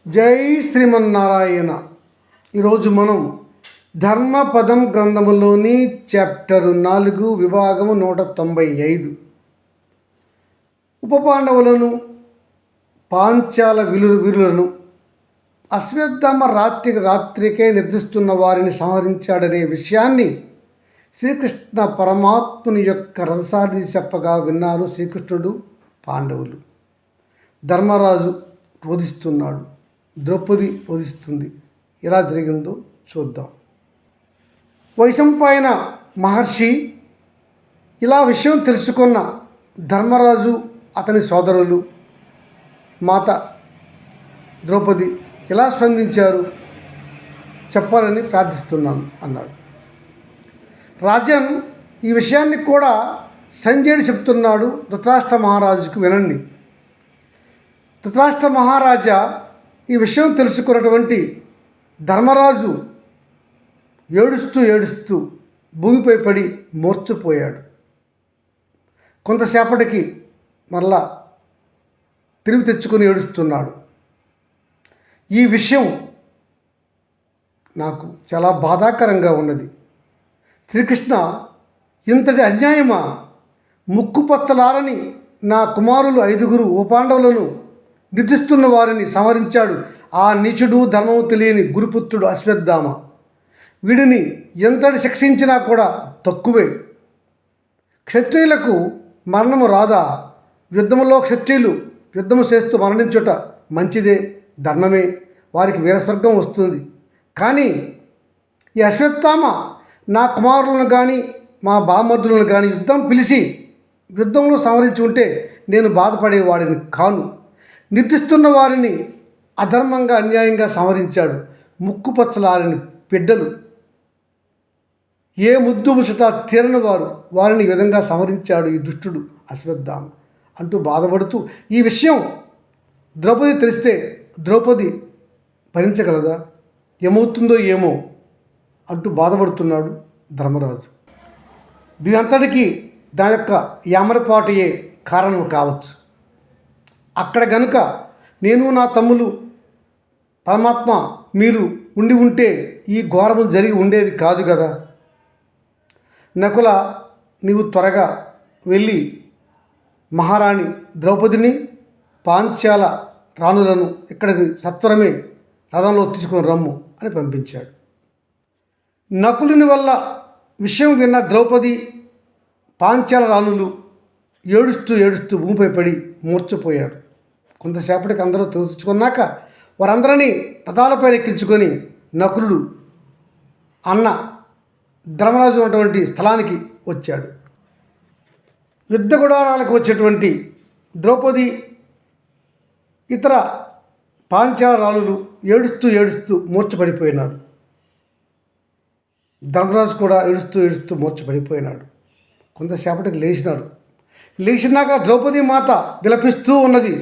జై శ్రీమన్నారాయణ. ఈరోజు మనం ధర్మపదం గ్రంథములోని చాప్టర్ 4 విభాగము 195 ఉపపాండవులను పాంచాల వీరులను అశ్వత్థామ రాత్రికే నిద్రిస్తున్న వారిని సంహరించాడనే విషయాన్ని శ్రీకృష్ణ పరమాత్ముని యొక్క రథసారథి చెప్పగా విన్నారు శ్రీకృష్ణుడు, పాండవులు. ధర్మరాజు రోధిస్తున్నాడు, ద్రౌపది రోధిస్తుంది. ఎలా జరిగిందో చూద్దాం. వైశంపాయన మహర్షి ఇలా విషయం తెలుసుకున్న ధర్మరాజు, అతని సోదరులు, మాత ద్రౌపది ఎలా స్పందించారు చెప్పాలని ప్రార్థిస్తున్నాను అన్నాడు. రాజన్, ఈ విషయాన్ని కూడా సంజయుడు చెప్తున్నాడు ధృతరాష్ట్ర మహారాజుకు, వినండి. ధృతరాష్ట్ర మహారాజా ఈ విషయం తెలుసుకున్నటువంటి ధర్మరాజు ఏడుస్తూ భూమిపై పడి మూర్ఛపోయాడు. కొంతసేపటికి మరలా తిరిగి తెచ్చుకొని ఏడుస్తున్నాడు. ఈ విషయం నాకు చాలా బాధాకరంగా ఉన్నది. శ్రీకృష్ణ, ఇంతటి అన్యాయమా? ముక్కుపచ్చలారని నా కుమారులు 5 ఉపపాండవులను నిద్రిస్తున్న వారిని సంహరించాడు ఆ నీచుడు, ధర్మము తెలియని గురుపుత్రుడు అశ్వత్థామ. వీడిని ఎంతటి శిక్షించినా కూడా తక్కువే. క్షత్రియులకు మరణము రాదా? యుద్ధములో క్షత్రియులు యుద్ధము చేస్తూ మరణించుట మంచిదే, ధర్మమే, వారికి వీరస్వర్గం వస్తుంది. కానీ ఈ అశ్వత్థామ నా కుమారులను కానీ మా బామర్దులను కానీ యుద్ధంలో సంహరించి ఉంటే నేను బాధపడేవాడిని కాను. నిద్రిస్తున్న వారిని అధర్మంగా, అన్యాయంగా సంహరించాడు. ముక్కుపచ్చలారని బిడ్డలు, ఏ ముద్దు ముచ్చట తీరని వారిని ఈ విధంగా సంహరించాడు ఈ దుష్టుడు అశ్వత్థామ అంటూ బాధపడుతూ, ఈ విషయం ద్రౌపది తెలిస్తే ద్రౌపది భరించగలదా? ఏమవుతుందో ఏమో అంటూ బాధపడుతున్నాడు ధర్మరాజు. దీని అంతటికీ దాని యొక్క యామరపాటుయే కారణం కావచ్చు. అక్కడ గనుక నేను, నా తమ్ములు, పరమాత్మ మీరు ఉంటే ఈ ఘోరము జరిగి ఉండేది కాదు కదా. నకుల, నీవు త్వరగా వెళ్ళి మహారాణి ద్రౌపదిని, పాంచాల రాణులను ఇక్కడికి సత్వరమే రథంలో తీసుకొని రమ్ము అని పంపించాడు. నకులుని వల్ల విషయం విన్న ద్రౌపది, పాంచాల రాణులు ఏడుస్తూ భూమిపై పడి మూర్ఛపోయారు. కొంతసేపటికి అందరూ తోచుకున్నాక వారందరినీ రథాలపై ఎక్కించుకొని నకులుడు అన్న ధర్మరాజు ఉన్నటువంటి స్థలానికి వచ్చాడు. యుద్ధ గుడారాలకు వచ్చేటువంటి ద్రౌపది, ఇతర పాంచాల రాణులు ఏడుస్తూ మూర్ఛపడిపోయినారు. ధర్మరాజు కూడా ఏడుస్తూ మూర్ఛపడిపోయినాడు. కొంతసేపటికి లేచినాక ద్రౌపది మాత విలపిస్తూ ఉన్నది,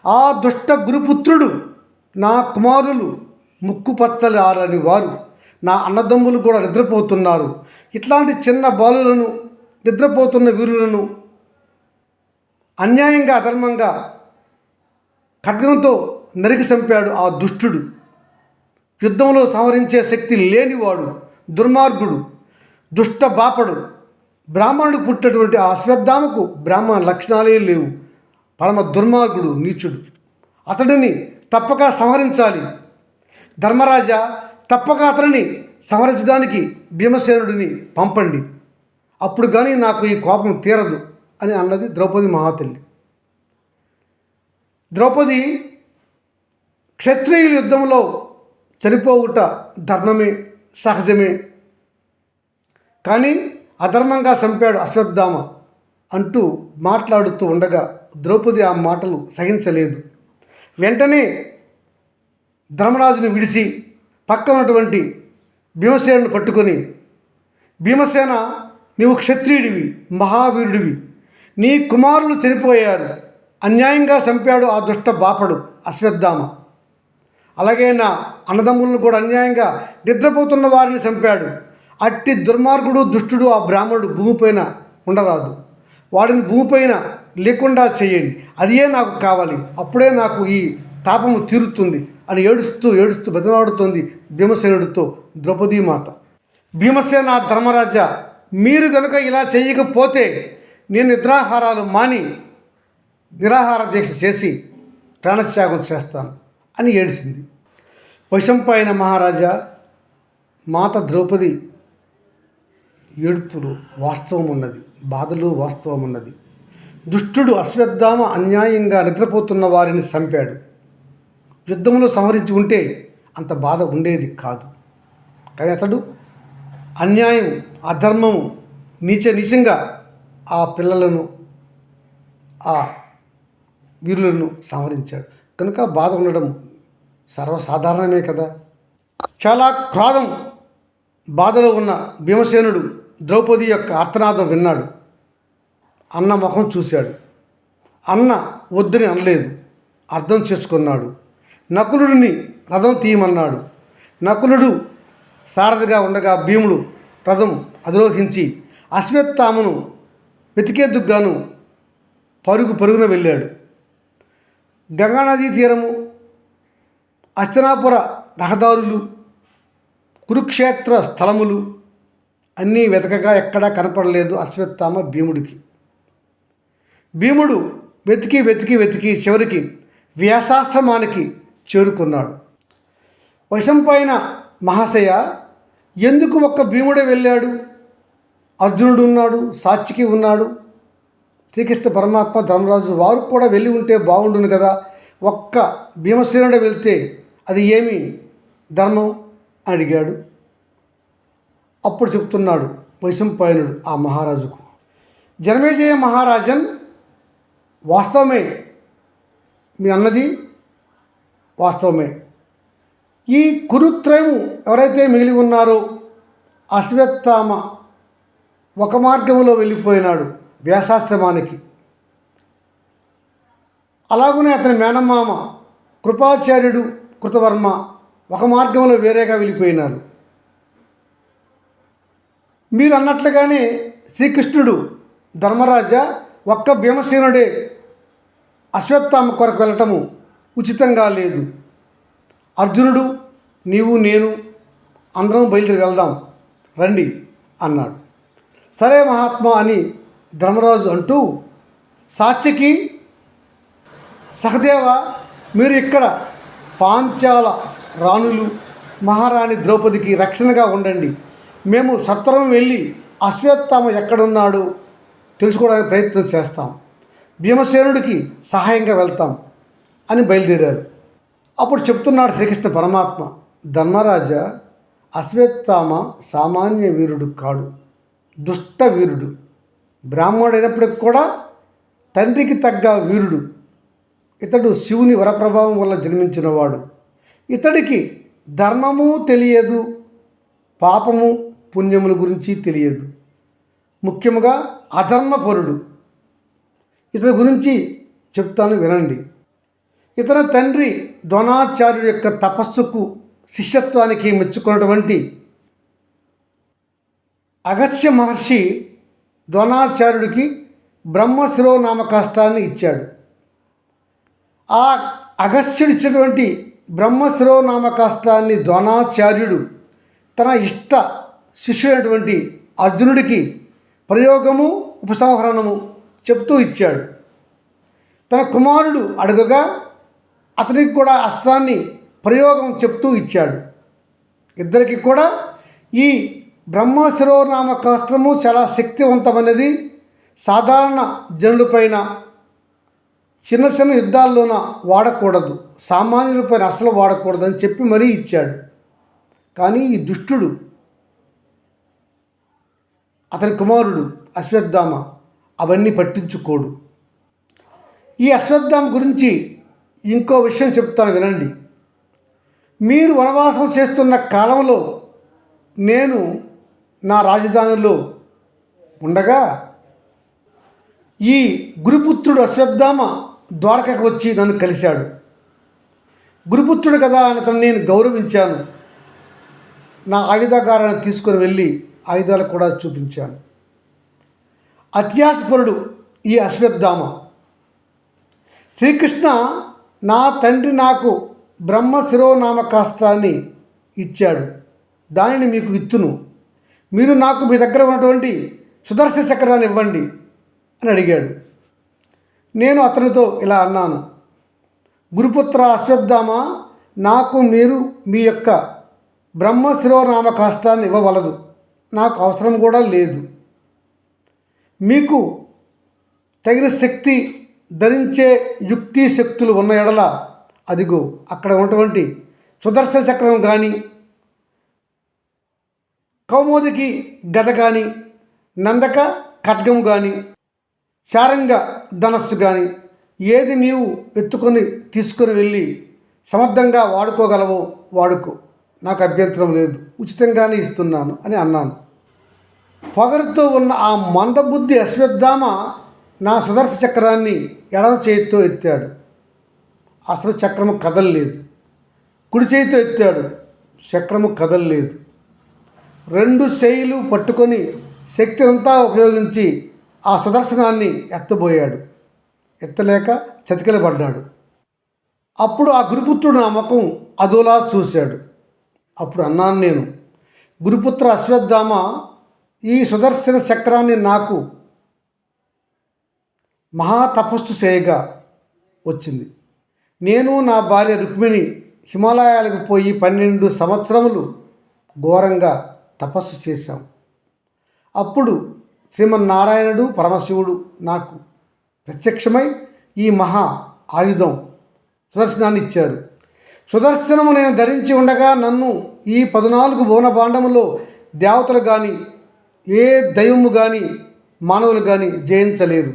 ఆ దుష్ట గురుపుత్రుడు, నా కుమారులు ముక్కుపచ్చలు ఆరని వారు, నా అన్నదమ్ములు కూడా నిద్రపోతున్నారు. ఇట్లాంటి చిన్న బాలులను, నిద్రపోతున్న వీరులను అన్యాయంగా, అధర్మంగా ఖడ్గంతో నరికి చంపాడు ఆ దుష్టుడు. యుద్ధంలో సంహరించే శక్తి లేనివాడు, దుర్మార్గుడు, దుష్ట బాపడు, బ్రాహ్మణుడు పుట్టినటువంటి ఆ అశ్వత్థామకు బ్రాహ్మణ లక్షణాలే లేవు. పరమ దుర్మార్గుడు, నీచుడు. అతడిని తప్పక సంహరించాలి. ధర్మరాజా, తప్పక అతనిని సంహరించడానికి భీమసేనుడిని పంపండి, అప్పుడు కానీ నాకు ఈ కోపం తీరదు అని అన్నది ద్రౌపది మహాతల్లి. ద్రౌపది, క్షత్రియుల యుద్ధంలో చనిపోవుట ధర్మమే, సహజమే. కానీ అధర్మంగా చంపాడు అశ్వత్థామ అంటూ మాట్లాడుతూ ఉండగా ద్రౌపది ఆ మాటలు సహించలేదు. వెంటనే ధర్మరాజుని విడిచి పక్కనటువంటి భీమసేనుని పట్టుకొని, భీమసేన, నీవు క్షత్రియుడివి, మహావీరుడివి, నీ కుమారులు చనిపోయారు, అన్యాయంగా చంపాడు ఆ దుష్ట బాపడు అశ్వత్థామ. అలాగే నా అన్నదమ్ములను కూడా అన్యాయంగా నిద్రపోతున్న వారిని చంపాడు. అట్టి దుర్మార్గుడు, దుష్టుడు ఆ బ్రాహ్మణుడు భూమిపైన ఉండరాదు. వాడిని భూమిపైన లేకుండా చేయండి, అదే నాకు కావాలి. అప్పుడే నాకు ఈ తాపము తీరుతుంది అని ఏడుస్తూ ఏడుస్తూ బతిమాడుతోంది భీమసేనుడితో ద్రౌపదీమాత. భీమసేన, ధర్మరాజా, మీరు కనుక ఇలా చేయకపోతే నేను నిద్రాహారాలు మాని నిరాహార దీక్ష చేసి ప్రాణత్యాగం చేస్తాను అని ఏడిసింది. వైశంపాయన మహారాజా, మాత ద్రౌపది ఏడుపులు వాస్తవం ఉన్నది, బాధలు వాస్తవం ఉన్నది. దుష్టుడు అశ్వత్థామ అన్యాయంగా నిద్రపోతున్న వారిని చంపాడు. యుద్ధంలో సంహరించి ఉంటే అంత బాధ ఉండేది కాదు. కానీ అతడు అన్యాయం, అధర్మము, నీచంగా ఆ పిల్లలను, ఆ వీరులను సంహరించాడు. కనుక బాధ ఉండడం సర్వసాధారణమే కదా. చాలా క్రోధం, బాధలో ఉన్న భీమసేనుడు ద్రౌపది యొక్క ఆర్తనాదం విన్నాడు. అన్న ముఖం చూశాడు. అన్న వద్దని అనలేదు, అర్థం చేసుకున్నాడు. నకులుడిని రథం తీయమన్నాడు. నకులుడు సారథిగా ఉండగా భీముడు రథం అధిరోహించి అశ్వత్థామను వెతికేందుకుగాను పరుగున వెళ్ళాడు. గంగానదీ తీరము, హస్తినాపుర రహదారులు, కురుక్షేత్ర స్థలములు అన్నీ వెతకగా ఎక్కడా కనపడలేదు అశ్వత్థామ భీముడికి. భీముడు వెతికి చివరికి వ్యాసాశ్రమానికి చేరుకున్నాడు. వైశంపాయన మహాశయ, ఎందుకు ఒక్క భీముడే వెళ్ళాడు? అర్జునుడు ఉన్నాడు, సాత్యకి ఉన్నాడు, శ్రీకృష్ణ పరమాత్మ, ధర్మరాజు వారు కూడా వెళ్ళి ఉంటే బాగుండును కదా. ఒక్క భీమసేనుడే వెళ్తే అది ఏమి ధర్మం అని అడిగాడు. అప్పుడు చెప్తున్నాడు వైశంపాయనుడు ఆ మహారాజుకు, జనమేజయ మహారాజన్, వాస్తవమే, మీ అన్నది వాస్తవమే. ఈ కురుత్రయము ఎవరైతే మిగిలి ఉన్నారో అశ్వత్థామ ఒక మార్గంలో వెళ్ళిపోయినాడు వ్యాసాశ్రమానికి. అలాగనే అతని మేనమామ కృపాచార్యుడు, కృతవర్మ ఒక మార్గంలో వేరేగా వెళ్ళిపోయినారు. మీరు అన్నట్లుగానే శ్రీకృష్ణుడు, ధర్మరాజా, ఒక్క భీమసేనుడే అశ్వత్థామ కొరకు వెళ్ళటము ఉచితంగా లేదు. అర్జునుడు, నీవు, నేను అందరం బయలుదేరి వెళ్దాం రండి అన్నాడు. సరే మహాత్మా అని ధర్మరాజు అంటూ, సాత్యకి, సహదేవ, మీరు ఇక్కడ పాంచాల రాణులు మహారాణి ద్రౌపదికి రక్షణగా ఉండండి. మేము సత్వరం వెళ్ళి అశ్వత్థామ ఎక్కడున్నాడో తెలుసుకోవడానికి ప్రయత్నం చేస్తాం, భీమసేనుడికి సహాయంగా వెళ్తాం అని బయలుదేరారు. అప్పుడు చెప్తున్నాడు శ్రీకృష్ణ పరమాత్మ, ధర్మరాజా, అశ్వత్థామ సామాన్య వీరుడు కాడు, దుష్ట వీరుడు. బ్రాహ్మణుడైనప్పటికి కూడా తండ్రికి తగ్గ వీరుడు. ఇతడు శివుని వరప్రభావం వల్ల జన్మించినవాడు. ఇతడికి ధర్మము తెలియదు, పాపము పుణ్యముల గురించి తెలియదు. ముఖ్యముగా అధర్మపరుడు. ఇతని గురించి చెప్తాను వినండి. ఇతని తండ్రి ద్రోణాచార్యుడి యొక్క తపస్సుకు, శిష్యత్వానికి మెచ్చుకున్నటువంటి అగస్త్య మహర్షి ద్రోణాచార్యుడికి బ్రహ్మశిరోనామకాష్టాన్ని ఇచ్చాడు. ఆ అగస్త్యుడు ఇచ్చినటువంటి బ్రహ్మశిరోనామకాష్టాన్ని ద్రోణాచార్యుడు తన ఇష్ట శిష్యుడైనటువంటి అర్జునుడికి ప్రయోగము, ఉపసంహరణము చెప్తూ ఇచ్చాడు. తన కుమారుడు అడగగా అతనికి కూడా అస్త్రాన్ని ప్రయోగం చెప్తూ ఇచ్చాడు. ఇద్దరికి కూడా ఈ బ్రహ్మశిరోనామకాస్త్రము చాలా శక్తివంతమైనది. సాధారణ జనులపైన చిన్న చిన్న యుద్ధాల్లోన వాడకూడదు, సామాన్యులపైన అసలు వాడకూడదు అని చెప్పి మరీ ఇచ్చాడు. కానీ ఈ దుష్టుడు, అతని కుమారుడు అశ్వత్థామ అవన్నీ పట్టించుకోడు. ఈ అశ్వత్థామ గురించి ఇంకో విషయం చెప్తాను వినండి. మీరు వనవాసం చేస్తున్న కాలంలో నేను నా రాజధానిలో ఉండగా ఈ గురుపుత్రుడు అశ్వత్థామ ద్వారకకు వచ్చి నన్ను కలిశాడు. గురుపుత్రుడు కదా అని అతను నేను గౌరవించాను. నా ఆయుధాగారాన్ని తీసుకొని వెళ్ళి ఆయుధాలు కూడా చూపించాను. అత్యాసపరుడు ఈ అశ్వత్థామ. శ్రీకృష్ణ నా తండ్రి నాకు బ్రహ్మ శిరోనామకాస్త్రాన్ని ఇచ్చాడు, దానిని మీకు ఇత్తును. మీరు నాకు మీ దగ్గర ఉన్నటువంటి సుదర్శన చక్రాన్ని ఇవ్వండి అని అడిగాడు. నేను అతనితో ఇలా అన్నాను, గురుపుత్ర అశ్వత్థామ, నాకు మీరు మీ యొక్క బ్రహ్మ శిరోనామకాస్త్రాన్ని ఇవ్వవలదు, నాకు అవసరం కూడా లేదు. మీకు తగిన శక్తి ధరించే యుక్తి శక్తులు ఉన్న ఎడల అదిగో అక్కడ ఉన్నటువంటి సుదర్శన చక్రం కానీ, కౌమోదికి గద కానీ, నందక ఖడ్గము కానీ, శారంగ ధనస్సు కానీ ఏది నీవు తీసుకొని వెళ్ళి సమర్థంగా వాడుకోగలవో వాడుకో, నాకు అభ్యంతరం లేదు, ఉచితంగానే ఇస్తున్నాను అని అన్నాను. పొగరుతో ఉన్న ఆ మందబుద్ధి అశ్వత్థామ నా సుదర్శన చక్రాన్ని ఎడమ చేతితో ఎత్తాడు. అసలు చక్రము కదలలేదు. కుడి చేతితో ఎత్తాడు, చక్రము కదలలేదు. రెండు చేయిలు పట్టుకొని శక్తి అంతా ఉపయోగించి ఆ సుదర్శనాన్ని ఎత్తబోయాడు. ఎత్తలేక చతికిలబడ్డాడు. అప్పుడు ఆ గురుపుత్రుడు నా ముఖం అదోలా చూశాడు. అప్పుడు అన్నాను నేను, గురుపుత్ర అశ్వత్థామ, ఈ సుదర్శన చక్రాన్ని నాకు మహాతపస్సు చేయగా వచ్చింది. నేను నా భార్య రుక్మిణి హిమాలయాలకు పోయి 12 సంవత్సరములు ఘోరంగా తపస్సు చేశాం. అప్పుడు శ్రీమన్నారాయణుడు పరమశివుడు నాకు ప్రత్యక్షమై ఈ మహా ఆయుధం సుదర్శనాన్ని ఇచ్చారు. సుదర్శనము నేను ధరించి ఉండగా నన్ను ఈ 14 భువన భాండములో దేవతలు కానీ ఏ దైవము కానీ మానవులు కానీ జయించలేరు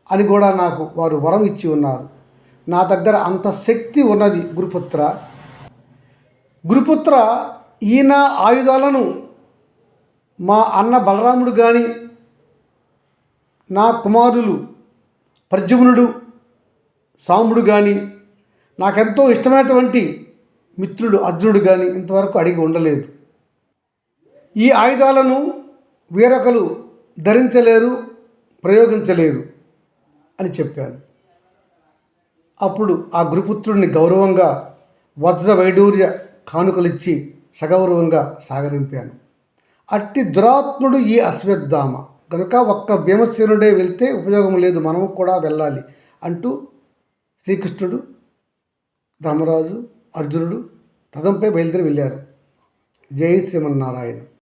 అని కూడా నాకు వారు వరం ఇచ్చి ఉన్నారు. నా దగ్గర అంత శక్తి ఉన్నది గురుపుత్ర. గురుపుత్ర, ఈయన ఆయుధాలను మా అన్న బలరాముడు కానీ, నా కుమారులు ప్రద్యుమ్నుడు సాంబుడు కానీ, నాకెంతో ఇష్టమైనటువంటి మిత్రుడు అర్జునుడు కానీ ఇంతవరకు అడిగి ఉండలేదు. ఈ ఆయుధాలను వేరొకరు ధరించలేరు, ప్రయోగించలేరు అని చెప్పాను. అప్పుడు ఆ గురుపుత్రుడిని గౌరవంగా వజ్ర వైడూర్య కానుకలిచ్చి సగౌరవంగా సాగరింపాను. అట్టి దురాత్ముడు ఈ అశ్వత్థామ కనుక ఒక్క భీమసేనుడే వెళ్తే ఉపయోగం లేదు, మనము కూడా వెళ్ళాలి అంటూ శ్రీకృష్ణుడు, ధర్మరాజు, అర్జునుడు రథంపై బయలుదేరి వెళ్ళారు. జై శ్రీమన్నారాయణ.